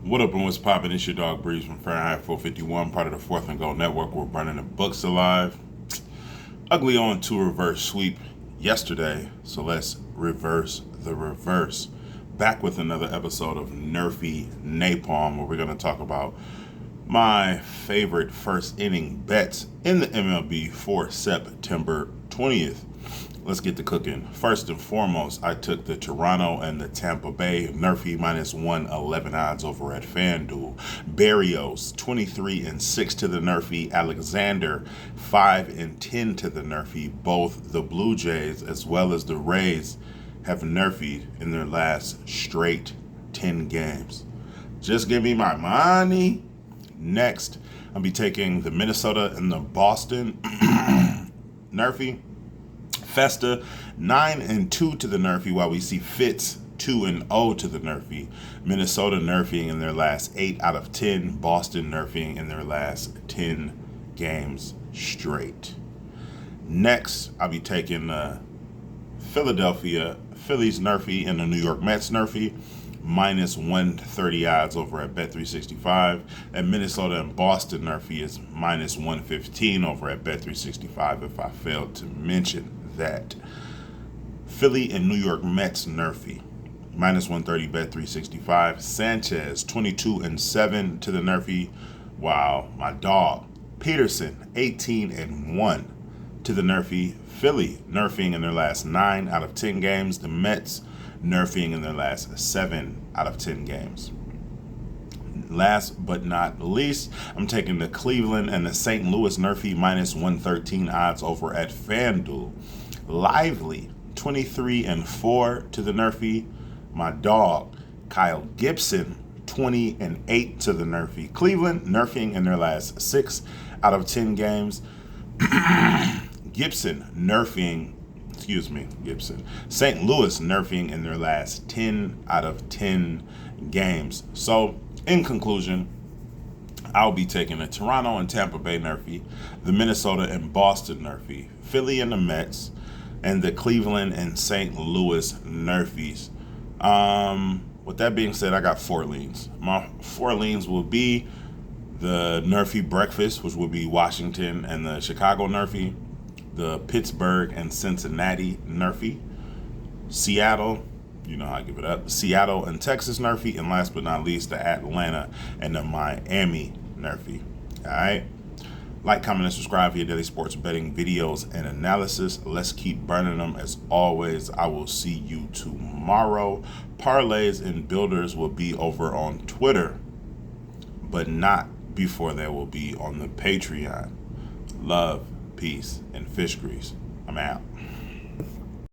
What up and what's poppin'? It's your dog Breeze from Fahrenheit 451, part of the Fourth and Gold Network. We're burning the books alive. Ugly on to reverse sweep yesterday, so let's reverse the reverse. Back with another episode of Nrfi Napalm, where we're going to talk about my favorite first inning bets in the MLB for September 20th. Let's get to cooking. First and foremost, I took the Toronto and the Tampa Bay Nrfi minus 111 odds over at FanDuel. Barrios 23-6 to the Nrfi. Alexander 5-10 to the Nrfi. Both the Blue Jays as well as the Rays have Nrfi'd in their last straight 10 games. Just give me my money. Next, I'll be taking the Minnesota and the Boston Nrfi. Festa 9-2 to the Nrfi, while we see Fitz 2-0 to the Nrfi. Minnesota Nrfiing in their last 8 out of 10. Boston Nrfiing in their last 10 games straight. Next, I'll be taking Philadelphia Phillies Nrfi and the New York Mets Nrfi. Minus 130 odds over at Bet365. And Minnesota and Boston Nrfi is minus 115 over at Bet365, if I failed to mention that. Philly and New York Mets Nrfi minus 130 Bet365. Sanchez 22-7 to the Nrfi, while my dog Peterson 18-1 to the Nrfi. Philly Nrfiing in their last 9 out of 10 games. The Mets Nrfiing in their last 7 out of 10 games. Last but not least, I'm taking the Cleveland and the St. Louis Nrfi minus 113 odds over at FanDuel. Lively 23-4 to the Nrfi. My dog Kyle Gibson 20-8 to the Nrfi. Cleveland Nrfiing in their last 6 out of 10 games. Gibson. St. Louis Nrfiing in their last 10 out of 10 games. So, in conclusion, I'll be taking the Toronto and Tampa Bay Nrfi, the Minnesota and Boston Nrfi, Philly and the Mets, and the Cleveland and St. Louis Nrfis. With that being said, I got 4 leans. My 4 leans will be the Nrfi breakfast, which will be Washington and the Chicago Nrfi, the Pittsburgh and Cincinnati Nrfi, Seattle, you know how I give it up, Seattle and Texas Nrfi, and last but not least, the Atlanta and the Miami Nrfi. All right. Like, comment, and subscribe for your daily sports betting videos and analysis. Let's keep burning them. As always, I will see you tomorrow. Parlays and builders will be over on Twitter, but not before they will be on the Patreon. Love, peace, and fish grease. I'm out.